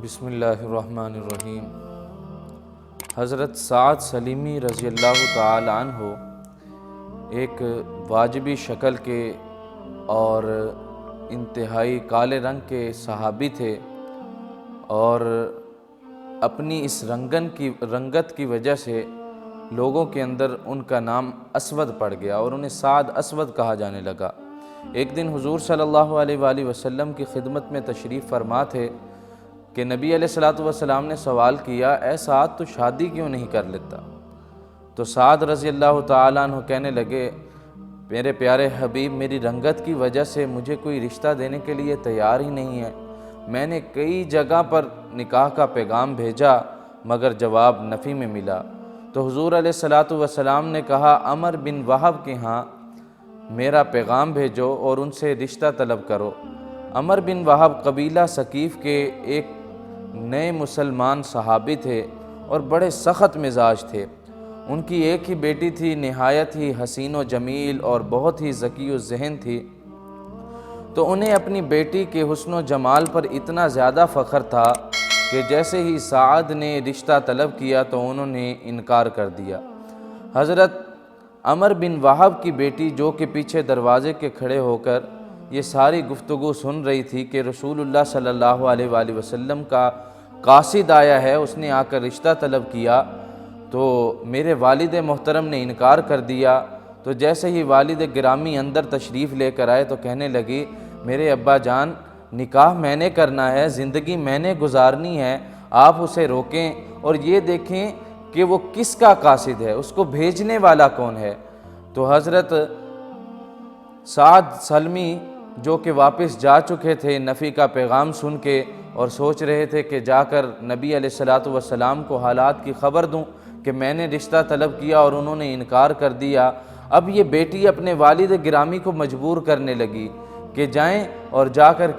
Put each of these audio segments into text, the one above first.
بسم اللہ الرحمن الرحیم۔ حضرت سعد سلیمی رضی اللہ تعالی عنہ ایک واجبی شکل کے اور انتہائی کالے رنگ کے صحابی تھے، اور اپنی اس رنگت کی وجہ سے لوگوں کے اندر ان کا نام اسود پڑ گیا اور انہیں سعد اسود کہا جانے لگا۔ ایک دن حضور صلی اللہ علیہ وآلہ وسلم کی خدمت میں تشریف فرما تھے کہ نبی علیہ السلام نے سوال کیا، اے سعد تو شادی کیوں نہیں کر لیتا؟ تو سعد رضی اللہ تعالیٰ عنہ کہنے لگے، میرے پیارے حبیب، میری رنگت کی وجہ سے مجھے کوئی رشتہ دینے کے لیے تیار ہی نہیں ہے۔ میں نے کئی جگہ پر نکاح کا پیغام بھیجا مگر جواب نفی میں ملا۔ تو حضور علیہ السلام نے کہا، عمر بن وہب کے ہاں میرا پیغام بھیجو اور ان سے رشتہ طلب کرو۔ عمر بن وہب قبیلہ ثقیف کے ایک نئے مسلمان صحابی تھے اور بڑے سخت مزاج تھے۔ ان کی ایک ہی بیٹی تھی، نہایت ہی حسین و جمیل اور بہت ہی ذکی و ذہن تھی۔ تو انہیں اپنی بیٹی کے حسن و جمال پر اتنا زیادہ فخر تھا کہ جیسے ہی سعد نے رشتہ طلب کیا تو انہوں نے انکار کر دیا۔ حضرت عمر بن وہب کی بیٹی، جو کہ پیچھے دروازے کے کھڑے ہو کر یہ ساری گفتگو سن رہی تھی کہ رسول اللہ صلی اللہ علیہ وآلہ وسلم کا قاصد آیا ہے، اس نے آ کر رشتہ طلب کیا، تو میرے والد محترم نے انکار کر دیا۔ تو جیسے ہی والد گرامی اندر تشریف لے کر آئے تو کہنے لگی، میرے ابا جان، نکاح میں نے کرنا ہے، زندگی میں نے گزارنی ہے، آپ اسے روکیں اور یہ دیکھیں کہ وہ کس کا قاصد ہے، اس کو بھیجنے والا کون ہے۔ تو حضرت سعد سلمی، جو کہ واپس جا چکے تھے نفی کا پیغام سن کے، اور سوچ رہے تھے کہ جا کر نبی علیہ السلام کو حالات کی خبر دوں کہ میں نے رشتہ طلب کیا اور انہوں نے انکار کر دیا۔ اب یہ بیٹی اپنے والد گرامی کو مجبور کرنے لگی کہ جائیں اور جا کر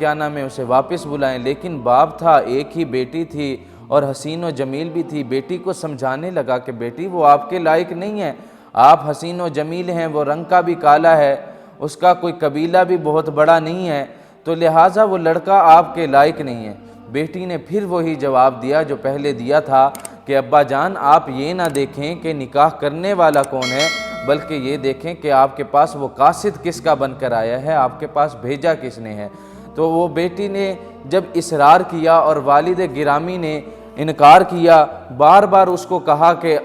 اسے واپس بلائیں، لیکن باپ تھا، ایک ہی بیٹی تھی اور حسین و جمیل بھی تھی۔ بیٹی کو سمجھانے لگا کہ بیٹی، وہ آپ کے لائق نہیں ہے، آپ حسین و جمیل ہیں، وہ رنگ کا بھی کالا ہے، اس کا کوئی قبیلہ بھی بہت بڑا نہیں ہے، تو لہٰذا وہ لڑکا آپ کے لائق نہیں ہے۔ بیٹی نے پھر وہی جواب دیا جو پہلے دیا تھا کہ ابا جان، آپ یہ نہ دیکھیں کہ نکاح کرنے والا کون ہے، بلکہ یہ دیکھیں کہ آپ کے پاس وہ قاصد کس کا بن کر آیا ہے، آپ کے پاس بھیجا کس نے ہے۔ تو وہ بیٹی نے جب اصرار کیا اور والد گرامی نے انکار کیا، بار بار اس کو کہا کہ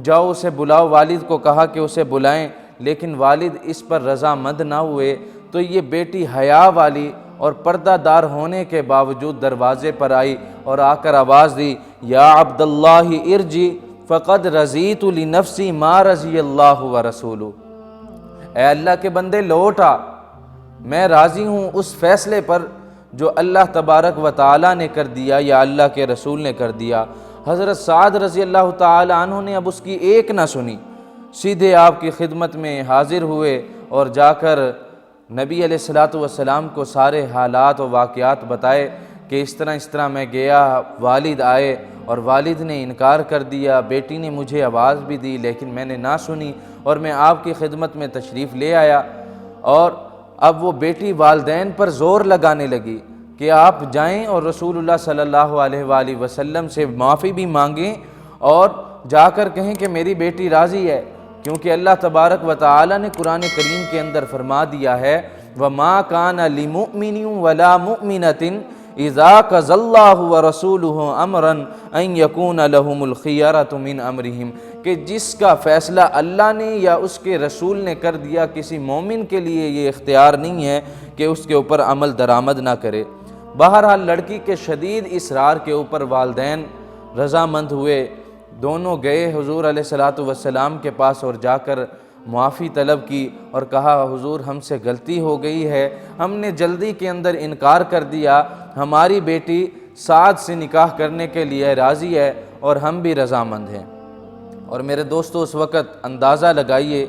جاؤ اسے بلاؤ، والد کو کہا کہ اسے بلائیں، لیکن والد اس پر رضامند نہ ہوئے۔ تو یہ بیٹی حیا والی اور پردہ دار ہونے کے باوجود دروازے پر آئی اور آ کر آواز دی، یا عبداللہ ارجی فقد رضیت لنفسی ما رضی اللہ ورسولہ، اے اللہ کے بندے لوٹ آ، میں راضی ہوں اس فیصلے پر جو اللہ تبارک و تعالی نے کر دیا یا اللہ کے رسول نے کر دیا۔ حضرت سعد رضی اللہ تعالی عنہ نے اب اس کی ایک نہ سنی، سیدھے آپ کی خدمت میں حاضر ہوئے اور جا کر نبی علیہ السلام کو سارے حالات و واقعات بتائے کہ اس طرح میں گیا، والد آئے اور والد نے انکار کر دیا، بیٹی نے مجھے آواز بھی دی لیکن میں نے نہ سنی اور میں آپ کی خدمت میں تشریف لے آیا۔ اور اب وہ بیٹی والدین پر زور لگانے لگی کہ آپ جائیں اور رسول اللہ صلی اللہ علیہ وآلہ وسلم سے معافی بھی مانگیں اور جا کر کہیں کہ میری بیٹی راضی ہے، کیونکہ اللہ تبارک و تعالی نے قرآن کریم کے اندر فرما دیا ہے، وَمَا كَانَ لِمُؤْمِنٍ وَلَا مُؤْمِنَةٍ اِذَا قَضَى اللَّهُ وَرَسُولُهُ أَمْرًا أَن يَكُونَ لَهُمُ الْخِيَرَةُ مِنْ أَمْرِهِمْ، کہ جس کا فیصلہ اللہ نے یا اس کے رسول نے کر دیا، کسی مومن کے لیے یہ اختیار نہیں ہے کہ اس کے اوپر عمل درآمد نہ کرے۔ بہرحال لڑکی کے شدید اصرار کے اوپر والدین رضامند ہوئے، دونوں گئے حضور علیہ السلام کے پاس اور جا کر معافی طلب کی اور کہا، حضور ہم سے غلطی ہو گئی ہے، ہم نے جلدی کے اندر انکار کر دیا، ہماری بیٹی سعد سے نکاح کرنے کے لیے راضی ہے اور ہم بھی رضامند ہیں۔ اور میرے دوستو، اس وقت اندازہ لگائیے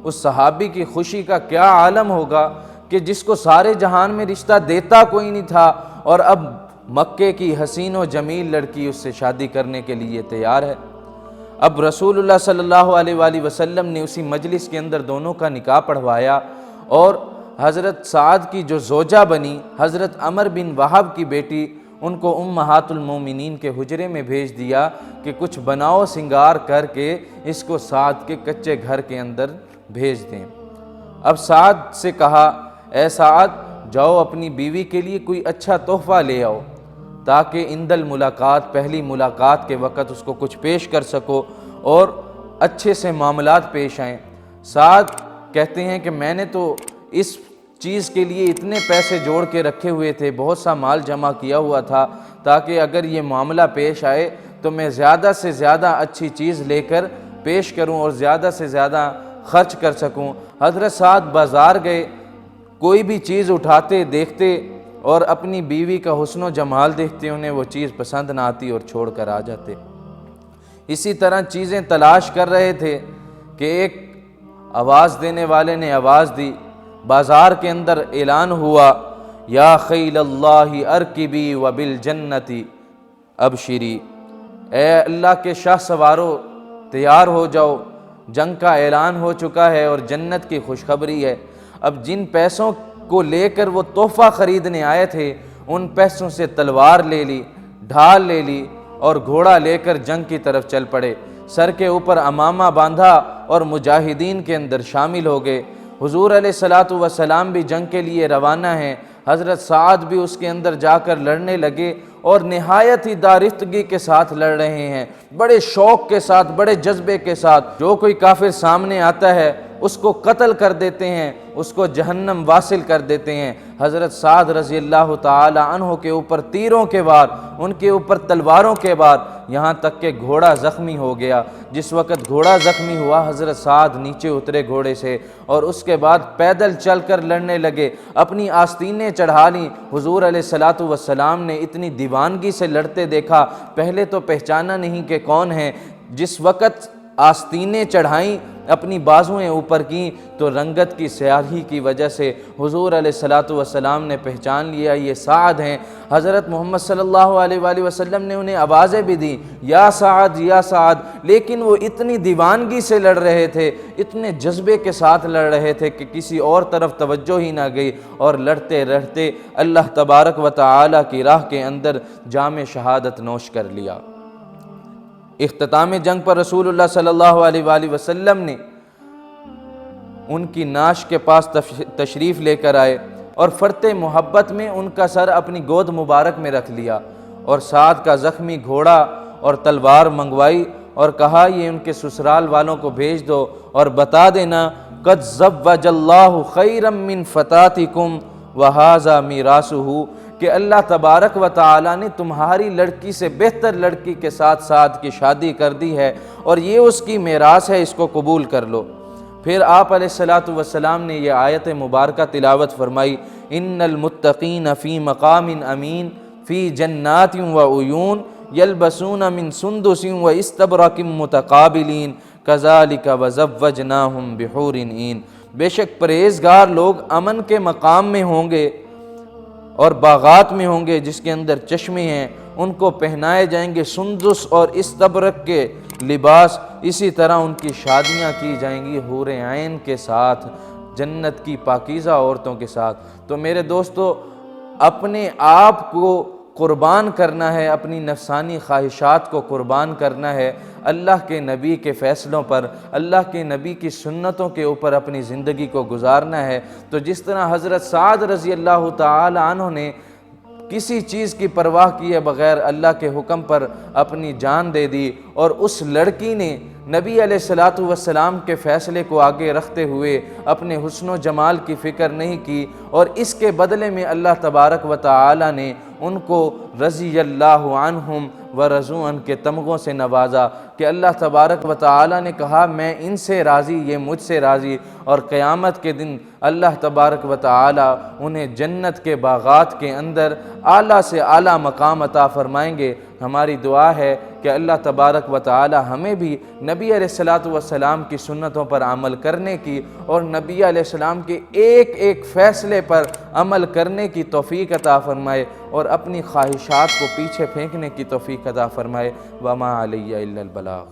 اس صحابی کی خوشی کا کیا عالم ہوگا کہ جس کو سارے جہان میں رشتہ دیتا کوئی نہیں تھا، اور اب مکے کی حسین و جمیل لڑکی اس سے شادی کرنے کے لیے تیار ہے۔ اب رسول اللہ صلی اللہ علیہ وآلہ وسلم نے اسی مجلس کے اندر دونوں کا نکاح پڑھوایا، اور حضرت سعد کی جو زوجہ بنی، حضرت عمر بن وہب کی بیٹی، ان کو امہات المومنین کے حجرے میں بھیج دیا کہ کچھ بناؤ سنگار کر کے اس کو سعد کے کچے گھر کے اندر بھیج دیں۔ اب سعد سے کہا، اے سعد جاؤ اپنی بیوی کے لیے کوئی اچھا تحفہ لے آؤ تاکہ عند الملاقات، پہلی ملاقات کے وقت اس کو کچھ پیش کر سکو اور اچھے سے معاملات پیش آئیں۔ سعد کہتے ہیں کہ میں نے تو اس چیز کے لیے اتنے پیسے جوڑ کے رکھے ہوئے تھے، بہت سا مال جمع کیا ہوا تھا تاکہ اگر یہ معاملہ پیش آئے تو میں زیادہ سے زیادہ اچھی چیز لے کر پیش کروں اور زیادہ سے زیادہ خرچ کر سکوں۔ حضرت سعد بازار گئے، کوئی بھی چیز اٹھاتے دیکھتے اور اپنی بیوی کا حسن و جمال دیکھتے انہیں وہ چیز پسند نہ آتی اور چھوڑ کر آ جاتے۔ اسی طرح چیزیں تلاش کر رہے تھے کہ ایک آواز دینے والے نے آواز دی، بازار کے اندر اعلان ہوا، یا خیل اللہ ارکبی وبالجنتی ابشری، اے اللہ کے شاہ سوارو تیار ہو جاؤ، جنگ کا اعلان ہو چکا ہے اور جنت کی خوشخبری ہے۔ اب جن پیسوں کو لے کر وہ تحفہ خریدنے آئے تھے ان پیسوں سے تلوار لے لی، ڈھال لے لی اور گھوڑا لے کر جنگ کی طرف چل پڑے، سر کے اوپر عمامہ باندھا اور مجاہدین کے اندر شامل ہو گئے۔ حضور علیہ الصلاۃ والسلام بھی جنگ کے لیے روانہ ہیں، حضرت سعد بھی اس کے اندر جا کر لڑنے لگے اور نہایت ہی دارفتگی کے ساتھ لڑ رہے ہیں، بڑے شوق کے ساتھ، بڑے جذبے کے ساتھ۔ جو کوئی کافر سامنے آتا ہے اس کو قتل کر دیتے ہیں، اس کو جہنم واصل کر دیتے ہیں۔ حضرت سعد رضی اللہ تعالی عنہ کے اوپر تیروں کے وار، ان کے اوپر تلواروں کے وار، یہاں تک کہ گھوڑا زخمی ہو گیا۔ جس وقت گھوڑا زخمی ہوا حضرت سعد نیچے اترے گھوڑے سے اور اس کے بعد پیدل چل کر لڑنے لگے، اپنی آستینیں چڑھا لیں۔ حضور علیہ الصلاۃ والسلام نے اتنی دیوانگی سے لڑتے دیکھا، پہلے تو پہچانا نہیں کہ کون ہیں۔ جس وقت آستینیں چڑھائیں، اپنی بازویں اوپر کیں تو رنگت کی سیاہی کی وجہ سے حضور علیہ الصلاۃ والسلام نے پہچان لیا یہ سعد ہیں۔ حضرت محمد صلی اللہ علیہ وآلہ وسلم نے انہیں آوازیں بھی دیں، یا سعد یا سعد، لیکن وہ اتنی دیوانگی سے لڑ رہے تھے، اتنے جذبے کے ساتھ لڑ رہے تھے کہ کسی اور طرف توجہ ہی نہ گئی اور لڑتے لڑتے اللہ تبارک و تعالی کی راہ کے اندر جام شہادت نوش کر لیا۔ اختتام جنگ پر رسول اللہ صلی اللہ علیہ وآلہ وسلم نے ان کی نعش کے پاس تشریف لے کر آئے اور فرط محبت میں ان کا سر اپنی گود مبارک میں رکھ لیا اور سعد کا زخمی گھوڑا اور تلوار منگوائی اور کہا یہ ان کے سسرال والوں کو بھیج دو اور بتا دینا قد زوج اللہ خیرا من فتاتکم وہذا میراثہ، کہ اللہ تبارک و تعالی نے تمہاری لڑکی سے بہتر لڑکی کے ساتھ سعد کی شادی کر دی ہے اور یہ اس کی میراث ہے، اس کو قبول کر لو۔ پھر آپ علیہ الصلاۃ والسلام نے یہ آیت مبارکہ تلاوت فرمائی، ان المتقین فی مقام امین فی جنات وعیون یلبسون من سندس واستبرق متقابلین کذالک وزوجناہم بحور عین، بے شک پرہیزگار لوگ امن کے مقام میں ہوں گے اور باغات میں ہوں گے جس کے اندر چشمے ہیں، ان کو پہنائے جائیں گے سندس اور استبرق کے لباس، اسی طرح ان کی شادیاں کی جائیں گی حور عین کے ساتھ، جنت کی پاکیزہ عورتوں کے ساتھ۔ تو میرے دوستو، اپنے آپ کو قربان کرنا ہے، اپنی نفسانی خواہشات کو قربان کرنا ہے، اللہ کے نبی کے فیصلوں پر، اللہ کے نبی کی سنتوں کے اوپر اپنی زندگی کو گزارنا ہے۔ تو جس طرح حضرت سعد رضی اللہ تعالی عنہ نے کسی چیز کی پرواہ کیے بغیر اللہ کے حکم پر اپنی جان دے دی، اور اس لڑکی نے نبی علیہ الصلاۃ والسلام کے فیصلے کو آگے رکھتے ہوئے اپنے حسن و جمال کی فکر نہیں کی، اور اس کے بدلے میں اللہ تبارک و تعالی نے ان کو رضی اللہ عنہم ورضوا عنہ کے تمغوں سے نوازا کہ اللہ تبارک و تعالی نے کہا میں ان سے راضی، یہ مجھ سے راضی، اور قیامت کے دن اللہ تبارک و تعالی انہیں جنت کے باغات کے اندر اعلیٰ سے اعلیٰ مقام عطا فرمائیں گے۔ ہماری دعا ہے کہ اللہ تبارک و تعالی ہمیں بھی نبی علیہ الصلاۃ والسلام کی سنتوں پر عمل کرنے کی اور نبی علیہ السلام کے ایک ایک فیصلے پر عمل کرنے کی توفیق عطا فرمائے اور اپنی خواہشات کو پیچھے پھینکنے کی توفیق عطا فرمائے۔ وما علی الا البلاغ۔